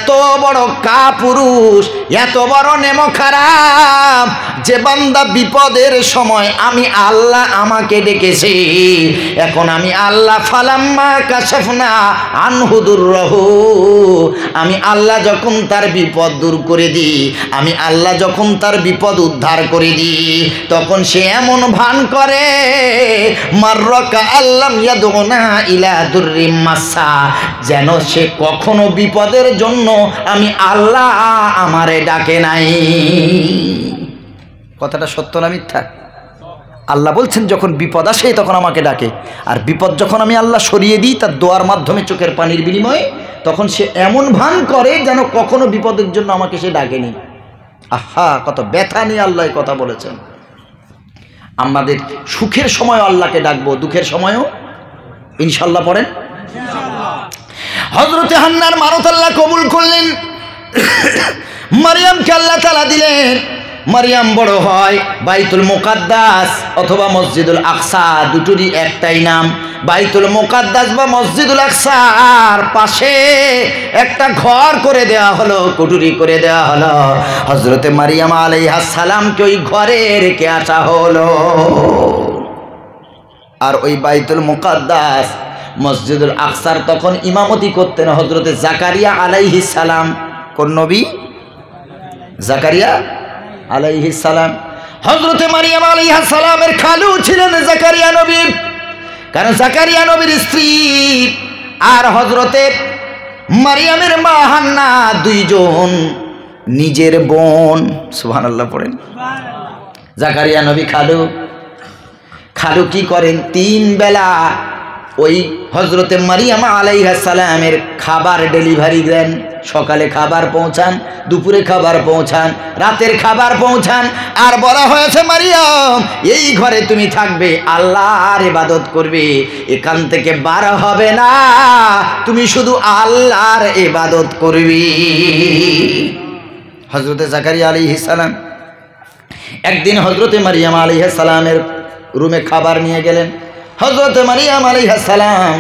এত বড় কাপুরুষ, এত বড় নেমো খারাপ যে বান্দা বিপদের সময় আমি আল্লাহ আমাকে ডেকেছি। এখন আমি আল্লাহ ফালাম্মা কাশাফনা আনহু দুররাহু, আমি আল্লাহ যখন তার বিপদ দূর করে দিই, আমি আল্লাহ যখন তার বিপদ উদ্ধার করে দিই, তখন সে এমন ভান করে মাররাকা আল্লাম ইয়াদুনা ইলা দুররিম মাসা, যেন সে কখনো বিপদের জন্য আমি আল্লাহ আমারে ডাকে নাই। কথাটা সত্য না মিথ্যা? আল্লাহ বলছেন যখন বিপদ আসে তখন আমাকে ডাকে, আর বিপদ যখন আমি আল্লাহ সরিয়ে দিই তার দোয়ার মাধ্যমে চোখের পানির বিনিময়ে, তখন সে এমন ভান করে যেন কখনো বিপদের জন্য আমাকে সে ডাকেনি। আহা, কত ব্যথা নিয়ে আল্লাহ কথা বলেছেন। আমাদের সুখের সময় আল্লাহকে ডাকবো, দুঃখের সময়ও ইনশাল্লাহ পড়েন। হযরতে হান্নার মানত আল্লাহ কবুল করলেন, মারিয়ামকে আল্লাহ তাআলা দিলেন। মারিয়াম বড় হয় বাইতুল মুকাদ্দাস অথবা মসজিদুল আকসা, দুটোরই একটাই নাম। বাইতুল মুকাদ্দাস বা মসজিদুল আকসার পাশে একটা ঘর করে দেওয়া হলো, কুঠুরি করে দেওয়া হলো। হযরতে মারিয়াম আলাইহিস সালামকে ওই ঘরে রেখে আসা হলো। আর ওই বাইতুল মুকাদ্দাস মসজিদুল আকসার তখন ইমামতি করতেন হযরতে জাকারিয়া আলাইহিস সালাম। কোন নবী? জাকারিয়া আলাইহিস সালাম। হযরতে মারিয়াম আলাইহিস সালামের খালু ছিলেন জাকারিয়া নবী, কারণ জাকারিয়া নবীর স্ত্রী আর হযরতে মারিয়ামের মা হান্না দুইজন নিজের বোন। সুবহানাল্লাহ পড়েন। জাকারিয়া নবী খালু। খালু কি করেন? 3 বেলা ওই হযরতে মারিয়াম আলাইহিস সালামের খাবার ডেলিভারি দেন। সকালে খাবার পৌঁছান, দুপুরে খাবার পৌঁছান, রাতের খাবার পৌঁছান। আর বলা হয়েছে মারিয়াম এই ঘরে তুমি থাকবে, আল্লাহর ইবাদত করবে, এখান থেকে বার হবে না, তুমি শুধু আল্লাহর ইবাদত করবে। হযরতে জাকারিয়া আলাইহিস সালাম একদিন হযরতে মারিয়াম আলাইহিস সালামের রুমে খাবার নিয়ে গেলেন। হযরতে মারিয়াম আলাইহিস সালাম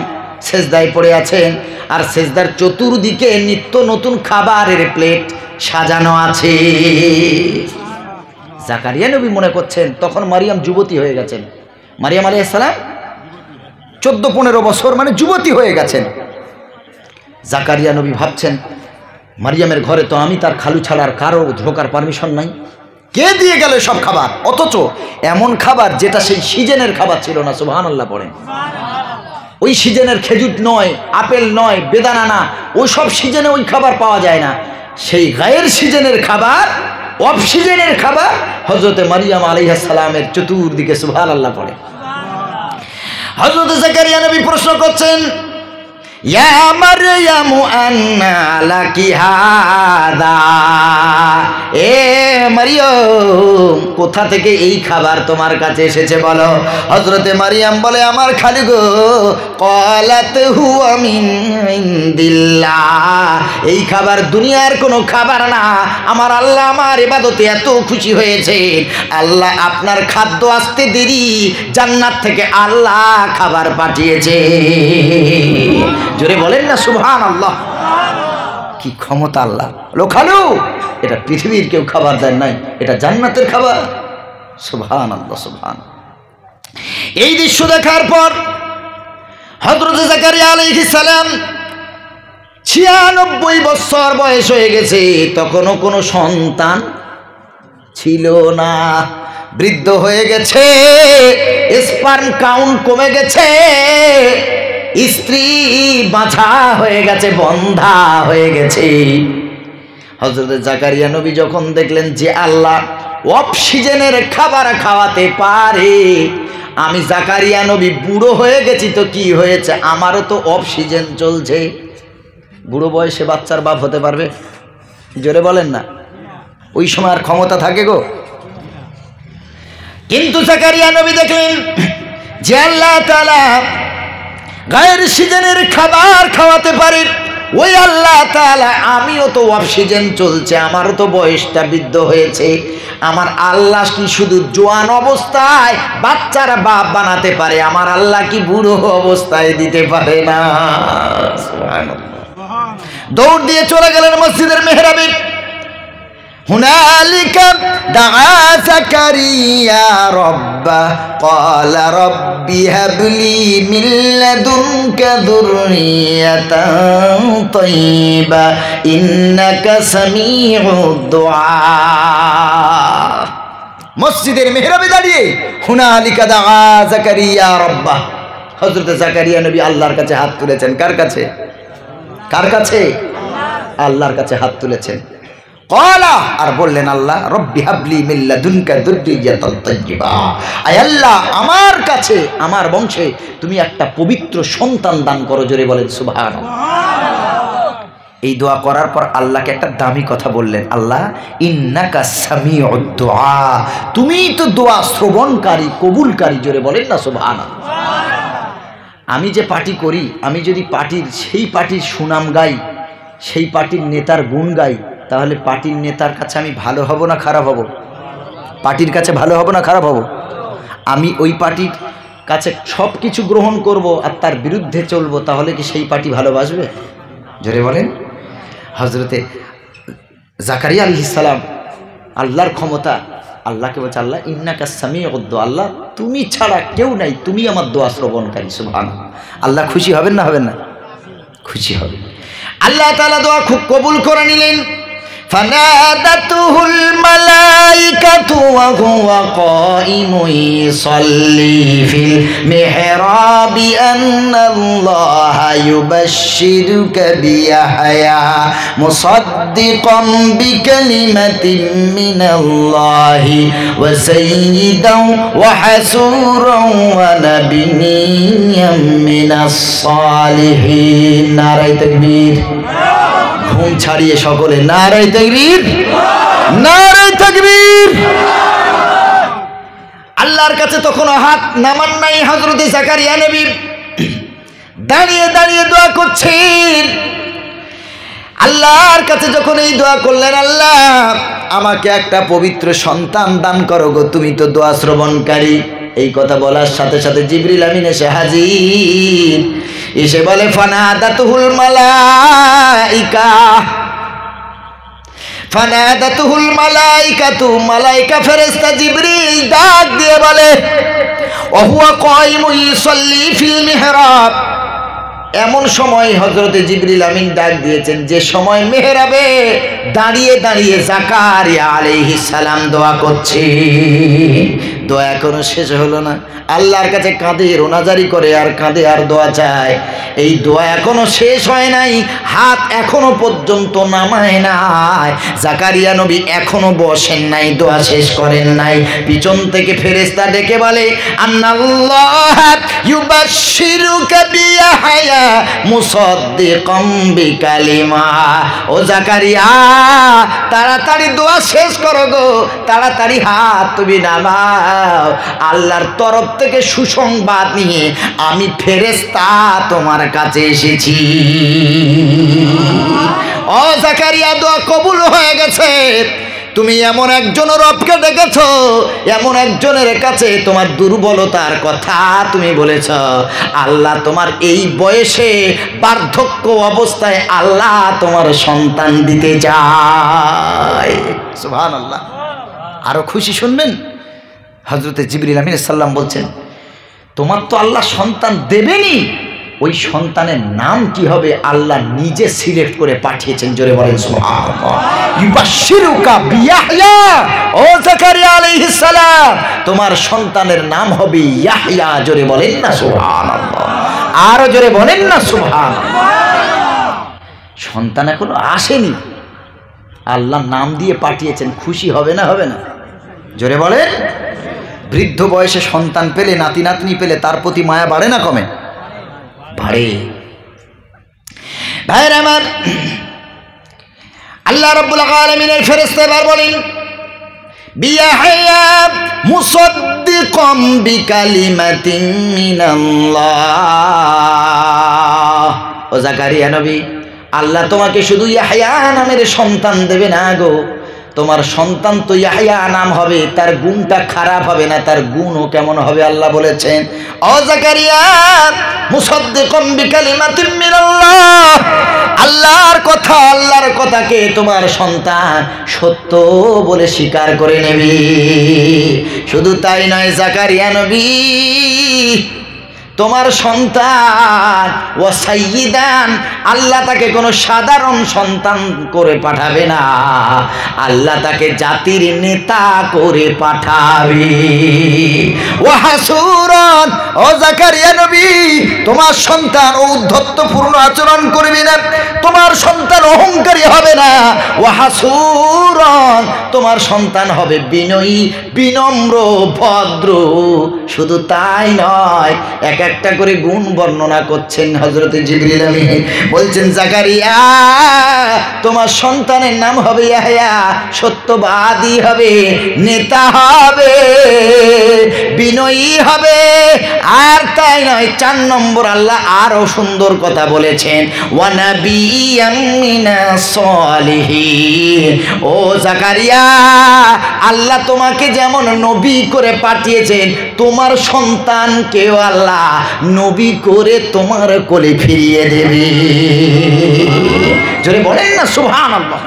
সেজদায় পড়ে আছেন, আর সেজদার চতুর্দিকে নিত্য নতুন খাবারের প্লেট সাজানো আছে। জাকারিয়া নবী মনে করছেন তখন মারিয়াম যুবতী হয়ে গেছেন। মারিয়াম আলাইহিস সালাম 14-15 বছর, মানে যুবতী হয়ে গেছেন। জাকারিয়া নবী ভাবছেন মারিয়ামের ঘরে তো আমি তার খালু ছাড়ার কারো ঢোকার পারমিশন নাই, কে দিয়ে গেল সব খাবার? অথচ এমন খাবার যেটা সেই সিজনের খাবার ছিল না। সুবহানাল্লাহ পড়েন। ওই সিজনের খেজুর নয়, আপেল নয়, বেদানা না, ওই সব সিজনে ওই খাবার পাওয়া যায় না। সেই গায়ের সিজনের খাবার, অফ সিজনের খাবার হযরতে মারিয়াম আলাইহিস সালামের চতুর্দিকে। সুবহানাল্লাহ পড়ে। হযরতে জাকারিয়া নবী প্রশ্ন করছেন, ইয়া মারয়াম আন্না লাকি হাদা, এ মারিয়াম কোথা থেকে এই খাবার তোমার কাছে এসেছে বলো? হযরতে মারিয়াম বলে, আমার খালু গো, ক্বালাত হুয়া মিন ইনদিল্লাহ, এই খাবার দুনিয়ার কোনো খাবার না, আমার আল্লাহ আমার ইবাদতে এত খুশি হয়েছে, আল্লাহ আপনার খাদ্য আসতে দেরি, জান্নাত থেকে আল্লাহ খাবার পাঠিয়েছে। জোরে বলেন না সুবহানাল্লাহ। কি ক্ষমতা আল্লাহ। লো খালু, এটা পৃথিবীর কেউ খাবার দেন নাই, এটা জান্নাতের খাবার। সুবহানাল্লাহ, সুবহান। এই দৃশ্য দেখার পর হযরত জাকারিয়া আলাইহিস সালাম 96 বছর বয়স হয়ে গেছে, তখনও কোনো সন্তান ছিল না, বৃদ্ধ হয়ে গেছে, স্পার্ম কাউন্ট কমে গেছে, স্ত্রী বাঁচা হয়ে গেছে, বন্ধা হয়ে গেছে। হযরত জাকারিয়া নবী যখন দেখলেন যে আল্লাহ অফ সিজনের খাবার খাওয়াতে পারে, আমি জাকারিয়া নবী বুড়ো হয়ে গেছি তো কি হয়েছে, আমারও তো অফ সিজন চলছে। বুড়ো বয়সে বাচ্চার বাপ হতে পারবে? জোরে বলেন না। ওই সময় আর ক্ষমতা থাকে গো? কিন্তু জাকারিয়া নবী দেখলেন যে আল্লাহ তাআলা গায়ের সিজনের খাবার খাওয়াতে পারে, ওই আল্লাহ তাআলা, আমিও তো অফ সিজন চলছে, আমারও তো বয়সটা বৃদ্ধ হয়েছে, আমার আল্লাহ কি শুধু জোয়ান অবস্থায় বাচ্চার বাপ বানাতে পারে, আমার আল্লাহ কি বুড়ো অবস্থায় দিতে পারে না? সুবহানাল্লাহ। দৌড় দিয়ে চলে গেলেন মসজিদের মেহরাবে। হুনালিকা দাআ যাকারিয়া রাব্বা ক্বালা রাব্বি হাবলি মিন লাদুনকা যুররিয়াতান তাইয়্যিবা ইন্নাকা সামিউদ দুআ। মসজিদের মেহরাবে দাঁড়িয়ে হুনালিকা দাআ যাকারিয়া রাব্বা, হযরত যাকারিয়া নবী আল্লাহর কাছে হাত তুলেছেন। কার কাছে? কার কাছে? আল্লাহর কাছে হাত তুলেছেন। ক্বালা, আর বললেন আল্লাহ, রব্বি হাবলি মিন লাদুনকা যুররিয়াতান তাইয়্যিবা, আয় আল্লাহ আমার কাছে আমার বংশে তুমি একটা পবিত্র সন্তান দান করো। জোরে বলেন সুবহানাল্লাহ। এই দোয়া করার পর আল্লাহকে একটা দামি কথা বললেন, আল্লাহ ইন্নাকা সামিউদ দুআ, তুমি তো দোয়া শ্রবণকারী কবুলকারী। জোরে বলেন না সুবহানাল্লাহ। আমি যে পার্টি করি, আমি যদি সেই পার্টির সুনাম গাই, সেই পার্টির নেতার গুণ গাই, তাহলে পার্টির নেতার কাছে আমি ভালো হব না খারাপ হব? পার্টির কাছে ভালো হব না খারাপ হব? আমি ওই পার্টির কাছে সব কিছু গ্রহণ করব আর তার বিরুদ্ধে চলবো, তাহলে কি সেই পার্টি ভালোবাসবে? জোরে বলেন। হজরতে জাকারিয়া আলাইহিস সালাম, আল্লাহর ক্ষমতা, আল্লাহকে বলছে, আল্লাহ ইন্নাকা সামিউদ দুআ, আল্লাহ তুমি ছাড়া কেউ নাই, তুমি আমার দোয়া শ্রবণকারী। সুবহানাল্লাহ। আল্লাহ খুশি হবেন না হবেন না? খুশি হবে। আল্লাহ তাআলা দোয়া খুব কবুল করে নিলেন। ফানাদাতুহুল মালাইকাতু ওয়া হুয়া কাইমুন ইউসাল্লি ফিল মিহরাবি আন্নাল্লাহা ইউবাশশিরুকা বিয়াহইয়া মুসাদ্দিকাম বিকালিমাতিন মিনাল্লাহি ওয়া সাইয়্যিদান ওয়া হাসূরান ওয়া নাবিয়্যাম মিনাস সালিহিন। নারায়ে তাকবীর। ঘুম ছাড়িয়ে সকলে নারায়ে তাকবীর, নারায়ে তাকবীর। আল্লাহর কাছে তখন হাত নামান নাই হযরত জাকারিয়া নবী, দাঁড়িয়ে দাঁড়িয়ে দোয়া করছেন। আল্লাহর কাছে যখন এই দোয়া করলেন, আল্লাহ আমাকে একটা পবিত্র সন্তান দান করো গো, তুমি তো দোয়া শ্রবণকারী। এই কথা বলার সাথে সাথে জিবরিল আমিন এসে হাজির, এসে বলে ফানাদাতুহুল মালাইকা, ফানাদাতুহুল মালাইকাতু, মালাইকা ফেরেশতা জিবরিল ডাক দিয়ে বলে, ওয়া হুয়া কাইমুন ইউসাল্লি ফিল মিহরাব। এমন সময় হযরতে জিবরিল আমিন ডাক দিয়েছেন যে সময় মেহরাবে দাঁড়িয়ে দাঁড়িয়ে জাকারিয়া আলাইহিস সালাম দোয়া করছে। দোয়া এখনো শেষ হলো না। আল্লাহর কাছে কাঁদে, রোনাজারি করে আর কাঁদে আর দোয়া চায়। এই দোয়া এখনো শেষ হয় নাই, হাত এখনো পর্যন্ত নামায় নাই। জাকারিয়া নবী এখনো বসেন নাই, দোয়া শেষ করেন নাই। পিছন থেকে ফেরেশতা ডেকে বলে, আন্নাল্লাহ ইউবাশশিরুকা বিয়াহইয়া মুসাদ্দিকাম বিকালিমা। ও জাকারিয়া, তাড়াতাড়ি দোয়া শেষ করো গো, তাড়াতাড়ি হাত তুমি নামাও। আল্লাহর তরফ থেকে সুসংবাদ নিয়ে আমি ফেরেশতা তোমার কাছে এসেছি। ও জাকারিয়া, দোয়া কবুল হয়ে গেছে। তুমি এমন একজন রবকে ডেকেছ, এমন একজনের কাছে তোমার দুর্বলতার কথা তুমি বলেছ। আল্লাহ তোমার এই বয়সে বার্ধক্য অবস্থায় আল্লাহ তোমার সন্তান দিতে চায়। সুবহানাল্লাহ। আরো খুশি শুনবেন, হযরতে জিবরিল আমিন সাল্লাম বলছেন, তোমার তো আল্লাহ সন্তান দেবেনই, ওই সন্তানের নাম কি হবে আল্লাহ নিজে সিলেক্ট করে পাঠিয়েছেন। জোরে বলেন সুবহানাল্লাহ। ইউবাশশিরুকা বিয়াহইয়া, ও জাকারিয়া আলাইহিস সালাম, তোমার সন্তানের নাম হবে ইয়াহইয়া। জোরে বলেন না সুবহানাল্লাহ। আর জোরে বলেন না সুবহানাল্লাহ। সন্তান এখনো আসেনি, আল্লাহ নাম দিয়ে পাঠিয়েছেন। খুশি হবে না হবে না? জোরে বলেন। বৃদ্ধ বয়সে সন্তান পেলে, নাতি নাতনি পেলে তার প্রতি মায়া বাড়ে না কমে? বাড়ে। ভাইয়ের আমার, আল্লাহ রাব্বুল আলামিনের ফেরেশতা এবার বলেন, বিয়াহইয়া মুসাদ্দিকাম বিকালিমাতিন মিনাল্লাহ। ও জাকারিয়া নবী, আল্লাহ তোমাকে শুধু ইয়াহইয়া নামের সন্তান দেবে না গো, তোমার সন্তান তো ইয়াহইয়া নাম হবে, তার গুণটা খারাপ হবে না, তার গুণও কেমন হবে আল্লাহ বলেছেন, ও জাকারিয়া মুসাদ্দিকাম বিকালিমাতিন মিনাল্লাহ, আল্লাহর কথাকে তোমার সন্তান সত্য বলে স্বীকার করে নেবে। শুধু তাই নয় জাকারিয়া নবী, তোমার সন্তান ও সাইয়্যিদান, আল্লাহ তাকে কোনো সাধারণ সন্তান করে পাঠাবে না, আল্লাহ তাকে জাতির নেতা করে পাঠাবে। ও হাসুরান, ও জাকারিয়া নবী, তোমার সন্তান ঔদ্ধত্যপূর্ণ আচরণ করবে না, তোমার সন্তান অহংকারী হবে না। ও হাসুরান, তোমার সন্তান হবে বিনয়ী, বিনম্র, ভদ্র। শুধু তাই নয়, একটা করে গুণ বর্ণনা করছেন হযরত জিবরিল আমিন, বলছেন জাকারিয়া তোমার সন্তানের নাম হবে ইয়াহইয়া, সত্যবাদী হবে, নেতা হবে, বিনয়ী হবে। আর তাই নয়, 4 নম্বর আল্লাহ আরো সুন্দর কথা বলেছেন, ওয়া নাবিয়্যাম মিনাস সালিহিন। ও জাকারিয়া, আল্লাহ তোমাকে যেমন নবী করে পাঠিয়েছেন, তোমার সন্তানকেও আল্লাহ নবী করে তোমার কোলে ফিরিয়ে দেবে। জোরে বলেন না সুবহানাল্লাহ।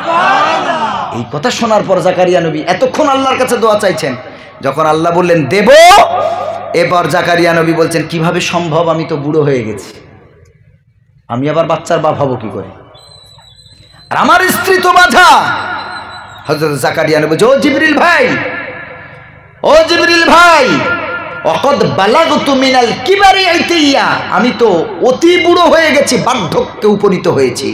এই কথা শোনার পর জাকারিয়া নবী এতক্ষণ আল্লাহর কাছে দোয়া চাইছেন, যখন আল্লাহ বললেন দেব, এবার জাকারিয়া নবী বলছেন কিভাবে সম্ভব, আমি তো বুড়ো হয়ে গেছি, আমি আবার বাচ্চার বাপ হব কি করে, আর আমার স্ত্রী তো বাঁধা। হযরত জাকারিয়া নবী, ও জিবরিল ভাই, ও জিবরিল ভাই, অকদ বালাগতু মিনাল কিবারি আইতিয়া, আমি তো অতি বুড়ো হয়ে গেছি, বার্ধক্যে উপনীত হয়েছি।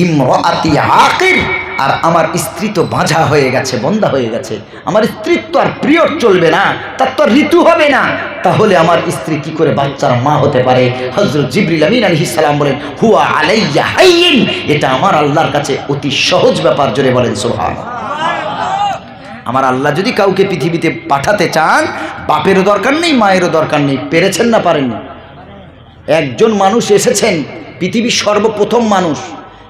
ইমরাআতি আকির, আর আমার স্ত্রী তো বাঁঝা হয়ে গেছে, বন্ধা হয়ে গেছে, আমার স্ত্রীর তো আর পিরিয়ড চলবে না, তার তো ঋতু হবে না, তাহলে আমার স্ত্রী কি করে বাচ্চার মা হতে পারে? হযরত জিবরিল আমিন আলাইহিস সালাম বলেন, হুয়া আলাইয়া হাইয়িন, এটা আমার আল্লাহর কাছে অতি সহজ ব্যাপার। জোরে বলেন সুবহানাল্লাহ। আমার আল্লাহ যদি কাউকে পৃথিবীতে পাঠাতে চান, বাপেরও দরকার নেই, মায়েরও দরকার নেই। পেরেছেন না পারেননি? একজন মানুষ এসেছেন, পৃথিবীর সর্বপ্রথম মানুষ,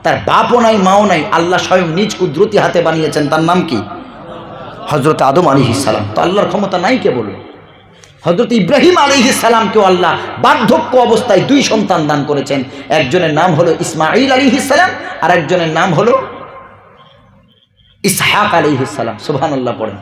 তার বাপও নাই, মাও নাই, আল্লাহ স্বয়ং নিজ কুদরতি হাতে বানিয়েছেন। তার নাম কি? হযরত আদম আলাইহিস সালাম। তো আল্লাহর ক্ষমতা নাই কে বলল? হযরত ইব্রাহিম আলাইহিস সালামকেও আল্লাহ বার্ধক্য অবস্থায় 2 সন্তান দান করেছেন। একজনের নাম হলো ইসমাঈল আলাইহিস সালাম, আর একজনের নাম হলো ইসহাক আলাইহিস সালাম। সুবহানাল্লাহ পড়েন।